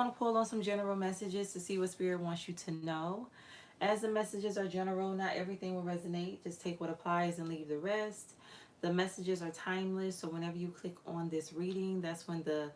going to pull on some general messages to see what Spirit wants you to know. As the messages are general, not everything will resonate. Just take what applies and leave the rest. The messages are timeless, so whenever you click on this reading, that's when the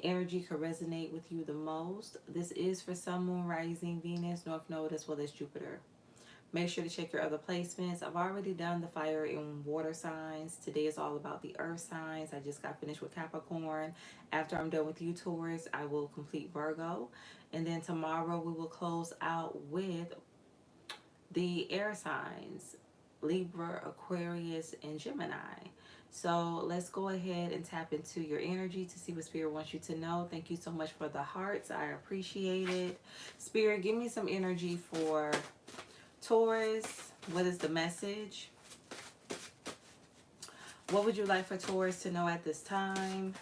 energy could resonate with you the most. This is for Sun, Moon, Rising, Venus, North Node, as well as Jupiter. Make sure to check your other placements. I've already done the fire and water signs. Today is all about the earth signs. I just got finished with Capricorn. After I'm done with you, Taurus, I will complete Virgo. And then tomorrow we will close out with the air signs, Libra, Aquarius, and Gemini. So let's go ahead and tap into your energy to see what Spirit wants you to know. Thank you so much for the hearts. I appreciate it. Spirit, give me some energy for Taurus. What is the message? What would you like for Taurus to know at this time?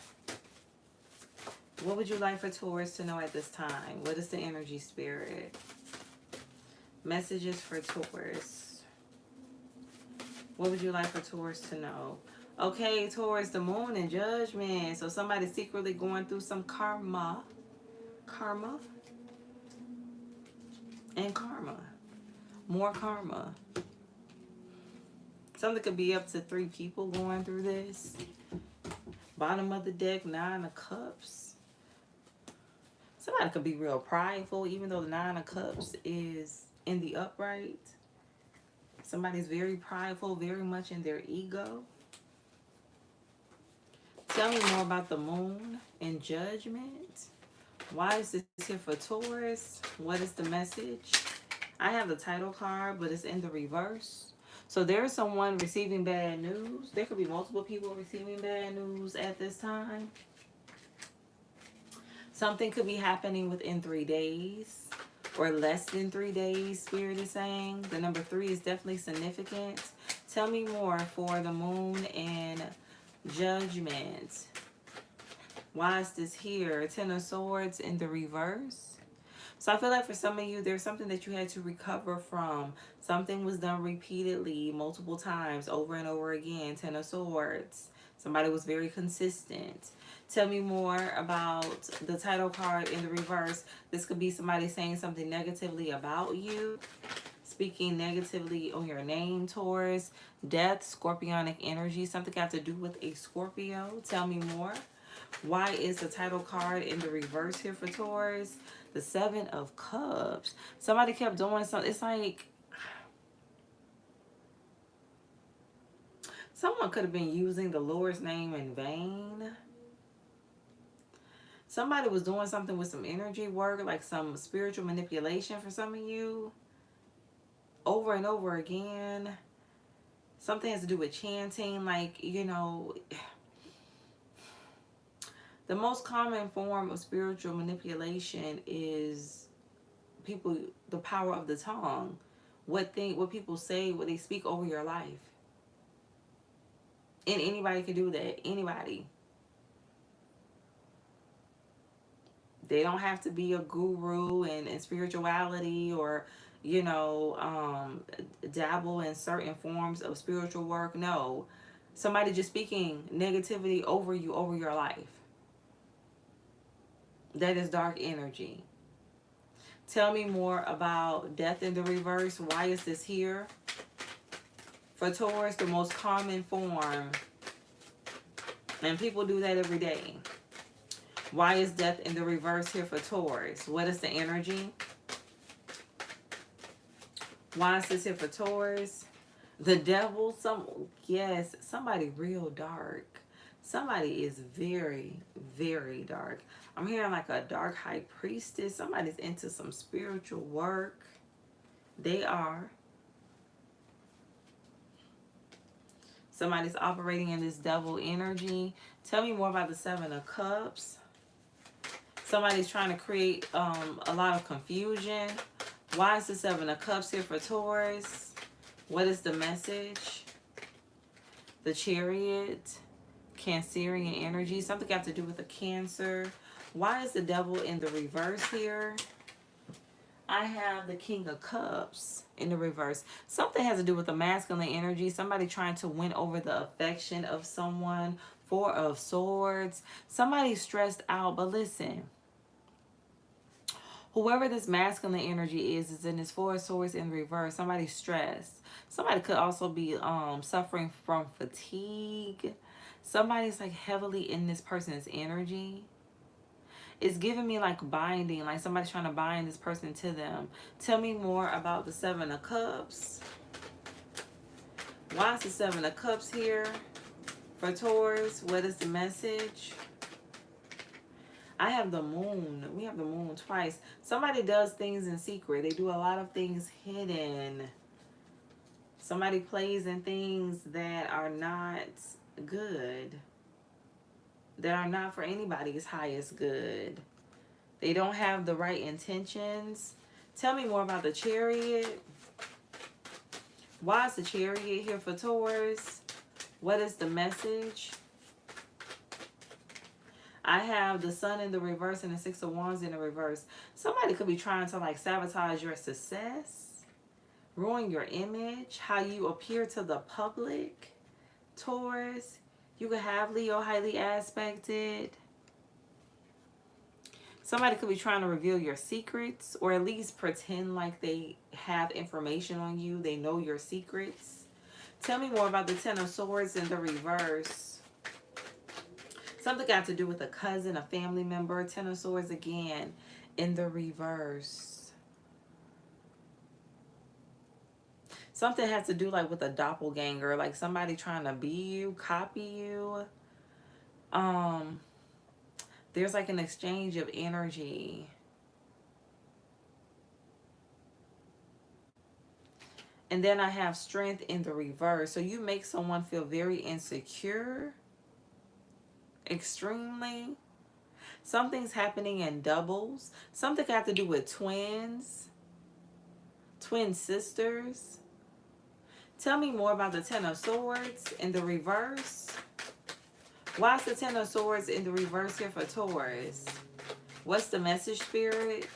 What would you like for Taurus to know at this time? What is the energy, Spirit? Messages for Taurus. What would you like for Taurus to know? Okay, Taurus, the moon and judgment. So somebody's secretly going through some karma. Karma. And karma. More karma. Something could be up to 3 people going through this. Bottom of the deck, 9 of Cups. Somebody could be real prideful, even though the 9 of Cups is in the upright. Somebody's very prideful, very much in their ego. Tell me more about the moon and judgment. Why is this here for Taurus? What is the message? I have the title card, but it's in the reverse. So there's someone receiving bad news. There could be multiple people receiving bad news at this time. Something could be happening within 3 days or less than 3 days, Spirit is saying. The number 3 is definitely significant. Tell me more for the moon and judgment. Why is this here? 10 of Swords in the reverse. So I feel like for some of you, there's something that you had to recover from. Something was done repeatedly, multiple times, over and over again. 10 of Swords. Somebody was very consistent. Tell me more about the title card in the reverse. This could be somebody saying something negatively about you. Speaking negatively on your name, Taurus. Death, scorpionic energy. Something got to do with a Scorpio. Tell me more. Why is the title card in the reverse here for Taurus? The 7 of Cups. Somebody kept doing something. It's like someone could have been using the Lord's name in vain. Somebody was doing something with some energy work, like some spiritual manipulation for some of you. Over and over again. Something has to do with chanting, like, you know. The most common form of spiritual manipulation is the power of the tongue. What people say, what they speak over your life. And anybody can do that. Anybody. They don't have to be a guru in spirituality or, you know, dabble in certain forms of spiritual work. No. Somebody just speaking negativity over you, over your life. That is dark energy. Tell me more about death in the reverse. Why is this here? For Taurus, the most common form. And people do that every day. Why is death in the reverse here for Taurus? What is the energy? Why is this here for Taurus? The devil, somebody real dark. Somebody is very, very dark. I'm hearing like a dark high priestess. Somebody's into some spiritual work. They are. Somebody's operating in this devil energy. Tell me more about the 7 of Cups. Somebody's trying to create a lot of confusion. Why is the 7 of Cups here for Taurus? What is the message? The Chariot. Cancerian energy. Something got to do with a Cancer. Why is the devil in the reverse here? I have the King of Cups in the reverse. Something has to do with the masculine energy. Somebody trying to win over the affection of someone. 4 of Swords. Somebody's stressed out. But listen. Whoever this masculine energy is in this Four of Swords in reverse. Somebody's stressed. Somebody could also be suffering from fatigue. Somebody's like heavily in this person's energy. It's giving me like binding, like somebody's trying to bind this person to them. Tell me more about the Seven of Cups. Why is the Seven of Cups here for Taurus? What is the message? I have the Moon. We have the Moon twice. Somebody does things in secret. They do a lot of things hidden. Somebody plays in things that are not good. That are not for anybody's highest good. They don't have the right intentions. Tell me more about the Chariot. Why is the Chariot here for Taurus? What is the message? I have the Sun in the reverse and the Six of Wands in the reverse. Somebody could be trying to like sabotage your success, ruin your image, how you appear to the public. Taurus, you could have Leo highly aspected. Somebody could be trying to reveal your secrets, or at least pretend like they have information on you. They know your secrets. Tell me more about the Ten of Swords in the reverse. Something got to do with a cousin, a family member. Ten of Swords again in the reverse. Something has to do like with a doppelganger, like somebody trying to be you, copy you. There's like an exchange of energy. And then I have Strength in the reverse. So you make someone feel very insecure. Extremely. Something's happening in doubles. Something got to do with twins. Twin sisters. Tell me more about the Ten of Swords in the reverse. Why is the Ten of Swords in the reverse here for Taurus? What's the message, Spirit?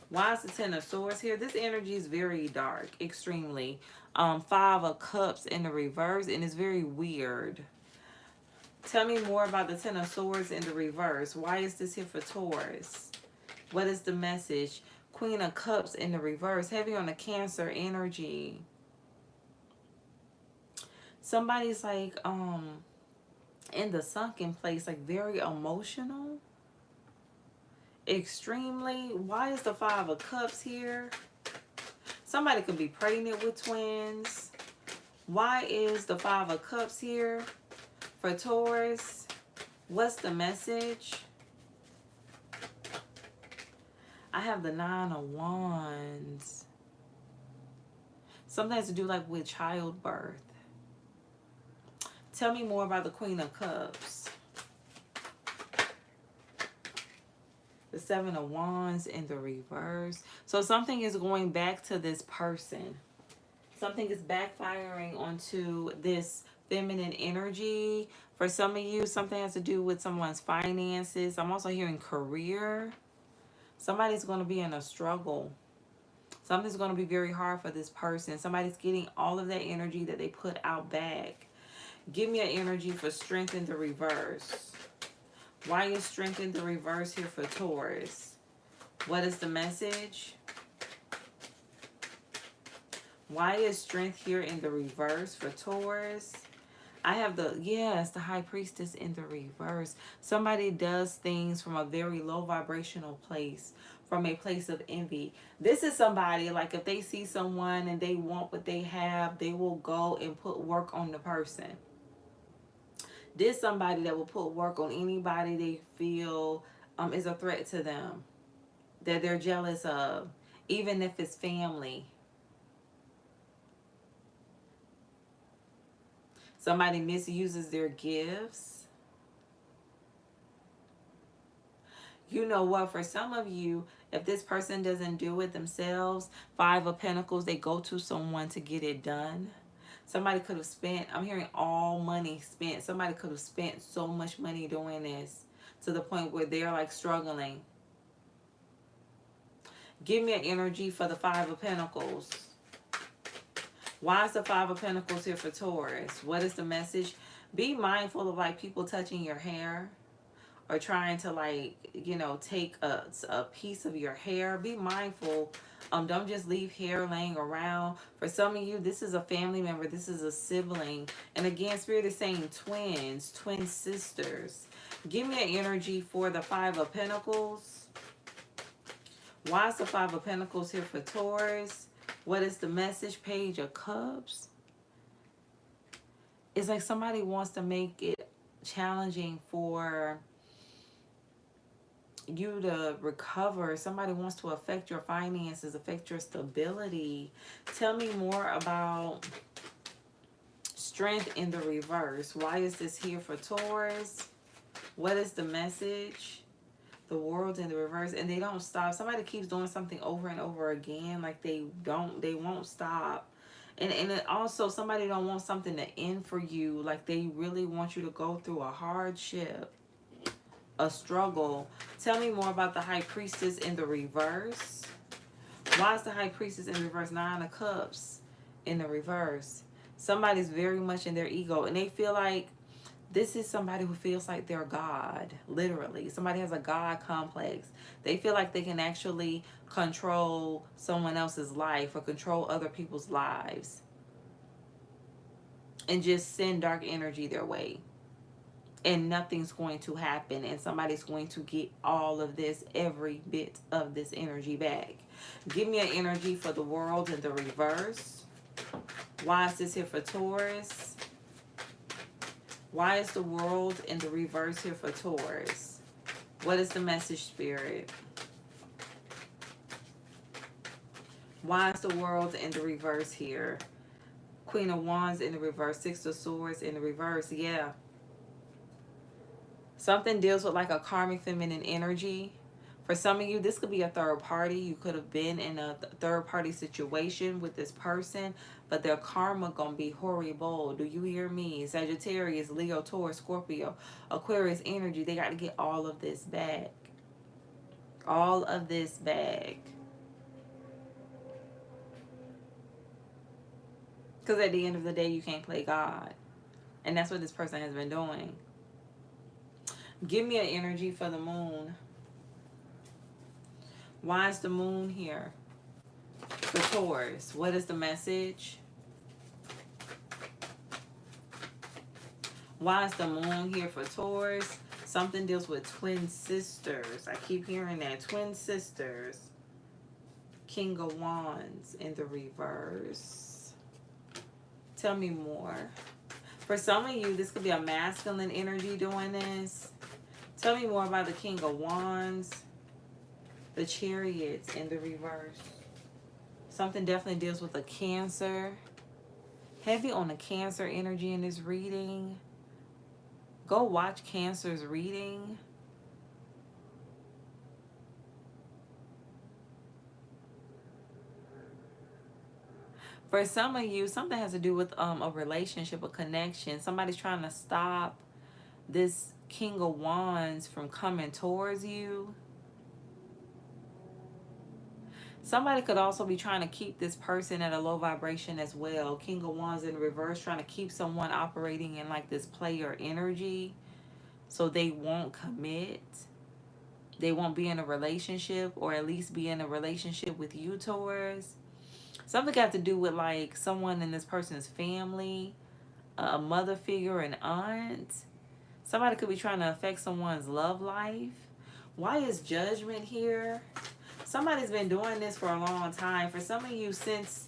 Why is the Ten of Swords here? This energy is very dark, extremely. Five of Cups in the reverse, and it's very weird. Tell me more about the Ten of Swords in the reverse. Why is this here for Taurus? What is the message? Queen of Cups in the reverse, heavy on the Cancer energy. Somebody's like in the sunken place, like very emotional. Extremely. Why is the Five of Cups here? Somebody could be pregnant with twins. Why is the Five of Cups here for Taurus? What's the message? I have the Nine of Wands. Something has to do like with childbirth. Tell me more about the Queen of Cups. The Seven of Wands in the reverse. So something is going back to this person. Something is backfiring onto this feminine energy. For some of you, something has to do with someone's finances. I'm also hearing career. Somebody's going to be in a struggle. Something's going to be very hard for this person. Somebody's getting all of that energy that they put out back. Give me an energy for Strength in the reverse. Why is Strength in the reverse here for Taurus? What is the message? Why is Strength here in the reverse for Taurus? I have the, yes, the High Priestess in the reverse. Somebody does things from a very low vibrational place, from a place of envy. This is somebody, like if they see someone and they want what they have, they will go and put work on the person. This is somebody that will put work on anybody they feel is a threat to them, that they're jealous of, even if it's family. Somebody misuses their gifts. You know what? For some of you, if this person doesn't do it themselves, Five of Pentacles, they go to someone to get it done. Somebody could have spent, I'm hearing all money spent. Somebody could have spent so much money doing this to the point where they're like struggling. Give me an energy for the Five of Pentacles. Why is the Five of Pentacles here for Taurus? What is the message? Be mindful of like people touching your hair or trying to, like, you know, take a piece of your hair. Be mindful. Don't just leave hair laying around. For some of you, this is a family member. This is a sibling. And again, Spirit is saying twins, twin sisters. Give me an energy for the Five of Pentacles. Why is the Five of Pentacles here for Taurus? What is the message? Page of Cups. It's like somebody wants to make it challenging for you to recover. Somebody wants to affect your finances, affect your stability. Tell me more about Strength in the reverse. Why is this here for Taurus? What is the message? The World in the reverse. And they don't stop. Somebody keeps doing something over and over again. Like they won't stop. And it also, somebody don't want something to end for you. Like they really want you to go through a hardship, a struggle. Tell me more about the High Priestess in the reverse. Why is the High Priestess in the reverse? Nine of Cups in the reverse. Somebody's very much in their ego, and they feel like this is somebody who feels like they're God, literally. Somebody has a God complex. They feel like they can actually control someone else's life or control other people's lives and just send dark energy their way. And nothing's going to happen, and somebody's going to get all of this, every bit of this energy back. Give me an energy for the World in the reverse. Why is this here for Taurus? Why is the World in the reverse here for Taurus? What is the message, Spirit? Why is the World in the reverse here? Queen of Wands in the reverse. Six of Swords in the reverse. Yeah. Something deals with like a karmic feminine energy. For some of you, this could be a third party. You could have been in a third party situation with this person, but their karma gonna be horrible. Do you hear me? Sagittarius, Leo, Taurus, Scorpio, Aquarius energy. They got to get all of this back. All of this back. Because at the end of the day, you can't play God. And that's what this person has been doing. Give me an energy for the Moon. Why is the Moon here for Taurus? What is the message? Why is the Moon here for Taurus? Something deals with twin sisters. I keep hearing that. Twin sisters. King of Wands in the reverse. Tell me more. For some of you, this could be a masculine energy doing this. Tell me more about the King of Wands. The Chariots in the reverse. Something definitely deals with a Cancer. Heavy on the Cancer energy in this reading. Go watch Cancer's reading. For some of you, something has to do with a relationship, a connection. Somebody's trying to stop this King of Wands from coming towards you. Somebody could also be trying to keep this person at a low vibration as well. King of Wands in reverse, trying to keep someone operating in like this player energy so they won't commit. They won't be in a relationship, or at least be in a relationship with you, Taurus. Something got to do with like someone in this person's family, a mother figure, an aunt. Somebody could be trying to affect someone's love life. Why is Judgment here? Somebody's been doing this for a long time. For some of you, since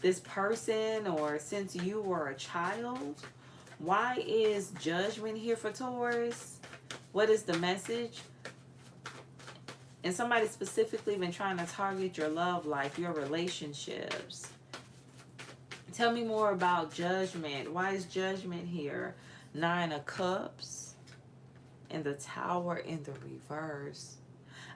this person or since you were a child. Why is Judgment here for Taurus? What is the message? And somebody specifically been trying to target your love life, your relationships. Tell me more about Judgment. Why is Judgment here? Nine of Cups and the Tower in the reverse.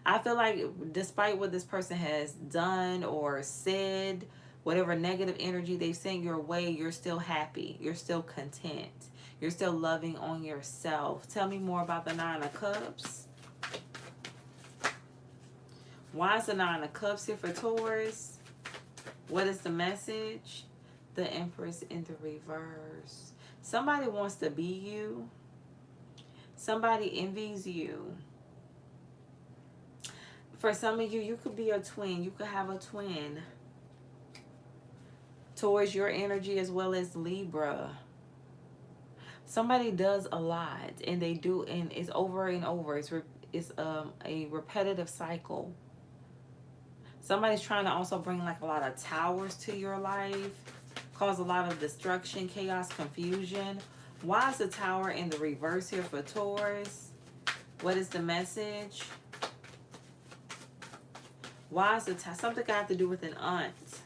I feel like despite what this person has done or said, whatever negative energy they've sent your way, you're still happy. You're still content. You're still loving on yourself. Tell me more about the Nine of Cups. Why is the Nine of Cups here for Taurus? What is the message? The Empress in the reverse. Somebody wants to be you. Somebody envies you. For some of you, you could be a twin. You could have a twin towards your energy as well as Libra. Somebody does a lot, and they do, and it's over and over. It's a repetitive cycle. Somebody's trying to also bring like a lot of towers to your life, cause a lot of destruction, chaos, confusion. Why is the tower in the reverse here for Taurus? What is the message? Why is the something got to do with an aunt?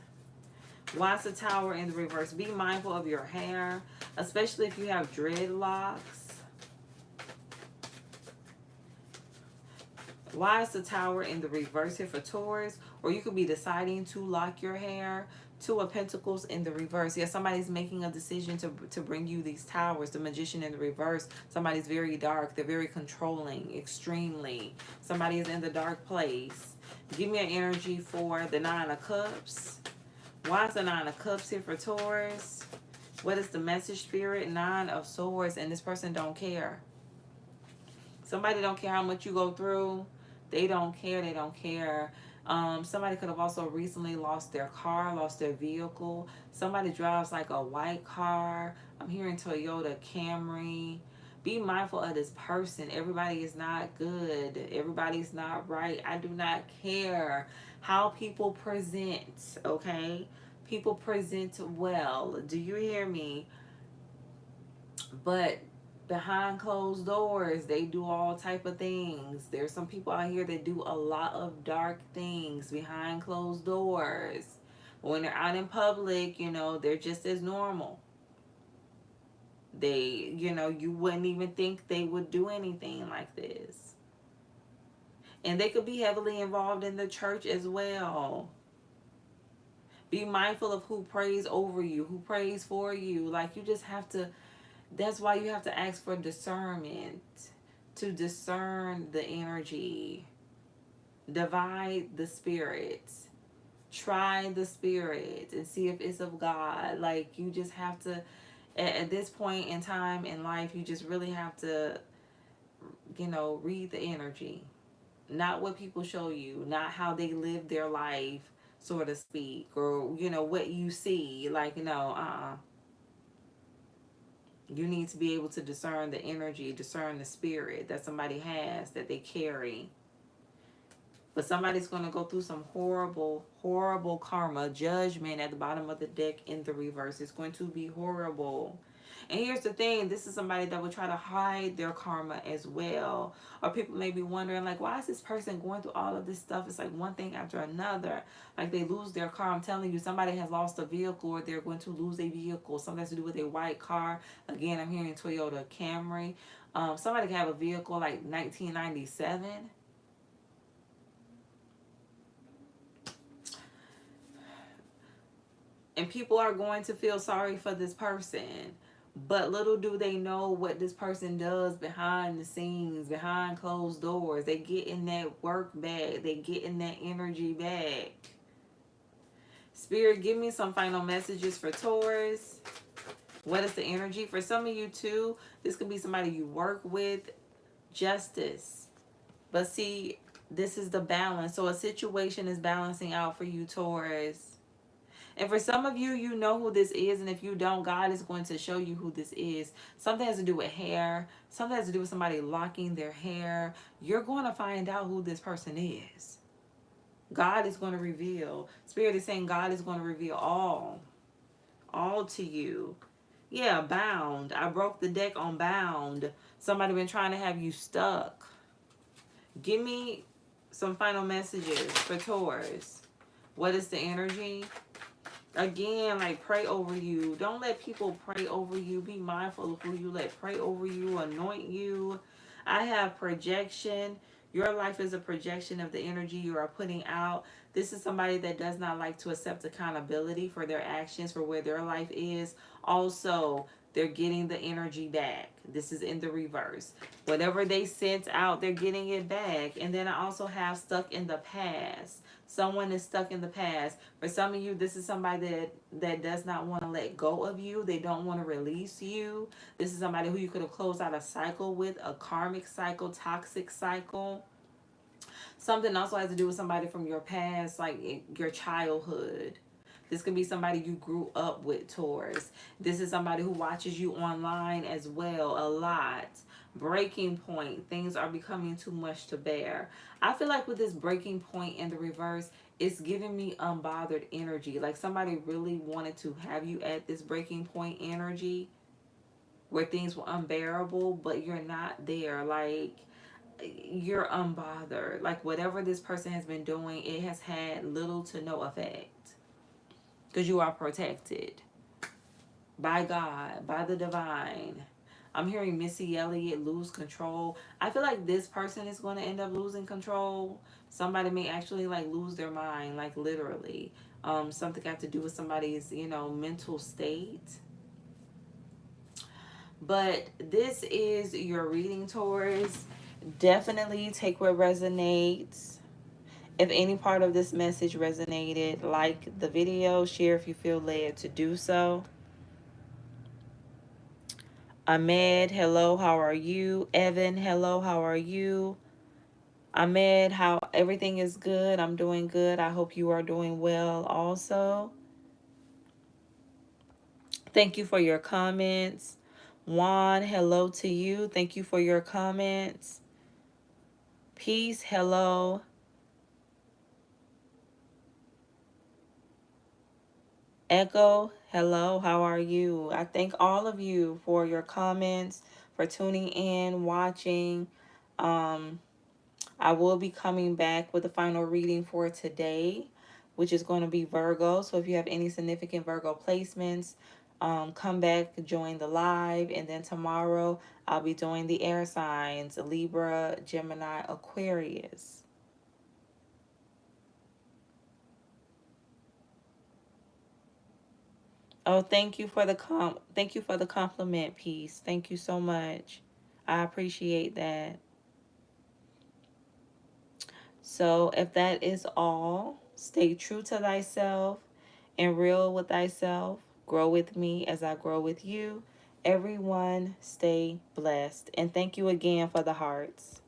Why is the tower in the reverse? Be mindful of your hair, especially if you have dreadlocks. Why is the tower in the reverse here for Taurus? Or you could be deciding to lock your hair. Two of Pentacles in the reverse. Yeah, somebody's making a decision to bring you these towers. The Magician in the reverse. Somebody's very dark. They're very controlling, extremely. Somebody is in the dark place. Give me an energy for the Nine of Cups. Why is the Nine of Cups here for Taurus? What is the message, Spirit? Nine of Swords, and this person don't care. Somebody don't care how much you go through. They don't care. They don't care. Somebody could have also recently lost their car, lost their vehicle. Somebody drives like a white car. I'm hearing Toyota Camry. Be mindful of this person. Everybody is not good. Everybody's not right. I do not care how people present, okay? People present well. Do you hear me? But behind closed doors, they do all type of things. There's some people out here that do a lot of dark things behind closed doors. When they're out in public, you know, they're just as normal. They, you know, you wouldn't even think they would do anything like this. And they could be heavily involved in the church as well. Be mindful of who prays over you, who prays for you. Like, you just have to, that's why you have to ask for discernment, to discern the energy, divide the spirit, try the spirit and see if it's of God. Like, you just have to, at this point in time in life, you just really have to, you know, read the energy. Not what people show you, not how they live their life, so to speak, or, you know, what you see. Like, no, you need to be able to discern the energy, discern the spirit that somebody has, that they carry. But somebody's going to go through some horrible, horrible karma, judgment at the bottom of the deck in the reverse. It's going to be horrible. And here's the thing, this is somebody that will try to hide their karma as well. Or people may be wondering, like, why is this person going through all of this stuff? It's like one thing after another. Like, they lose their car. I'm telling you, somebody has lost a vehicle, or they're going to lose a vehicle. Something has to do with a white car. Again, I'm hearing Toyota Camry. Somebody can have a vehicle like 1997. And people are going to feel sorry for this person. But little do they know what this person does behind the scenes, behind closed doors. They get in that work bag. They get in that energy bag. Spirit, give me some final messages for Taurus. What is the energy? For some of you too, this could be somebody you work with. Justice. But see, this is the balance. So a situation is balancing out for you, Taurus. And for some of you, you know who this is. And if you don't, God is going to show you who this is. Something has to do with hair. Something has to do with somebody locking their hair. You're going to find out who this person is. God is going to reveal. Spirit is saying God is going to reveal all to you. Yeah, bound. I broke the deck on bound. Somebody been trying to have you stuck. Give me some final messages for Taurus. What is the energy? Again, like, pray over you. Don't let people pray over you. Be mindful of who you let pray over you, anoint you. I have projection. Your life is a projection of the energy you are putting out. This is somebody that does not like to accept accountability for their actions, for where their life is. Also, they're getting the energy back. This is in the reverse. Whatever they sent out, they're getting it back. And then I also have stuck in the past. Someone is stuck in the past. For some of you, this is somebody that does not want to let go of you. They don't want to release you. This is somebody who you could have closed out a cycle with, a karmic cycle, toxic cycle. Something also has to do with somebody from your past, like your childhood. This could be somebody you grew up with, Taurus. This is somebody who watches you online as well a lot. Breaking point. Things are becoming too much to bear. I feel like with this breaking point in the reverse, it's giving me unbothered energy. Like somebody really wanted to have you at this breaking point energy where things were unbearable, but you're not there. Like you're unbothered. Like whatever this person has been doing, it has had little to no effect. Because you are protected by God, by the divine. I'm hearing Missy Elliott lose control. I feel like this person is going to end up losing control. Somebody may actually like lose their mind, like literally. Something got to do with somebody's, mental state. But this is your reading, Taurus. Definitely take what resonates. If any part of this message resonated, like the video, share if you feel led to do so. Ahmed, hello, how are you? Evan, hello, how are you? Ahmed, how everything is good. I'm doing good. I hope you are doing well also. Thank you for your comments. Juan, hello to you. Thank you for your comments. Peace, hello. Echo, hello, how are you? I thank all of you for your comments, for tuning in, watching. I will be coming back with the final reading for today, which is going to be Virgo. So if you have any significant Virgo placements, come back, join the live. And then tomorrow I'll be doing the air signs, Libra, Gemini, Aquarius. Oh, thank you for the compliment piece. Thank you so much. I appreciate that. So, if that is all, stay true to thyself and real with thyself. Grow with me as I grow with you. Everyone, stay blessed. And thank you again for the hearts.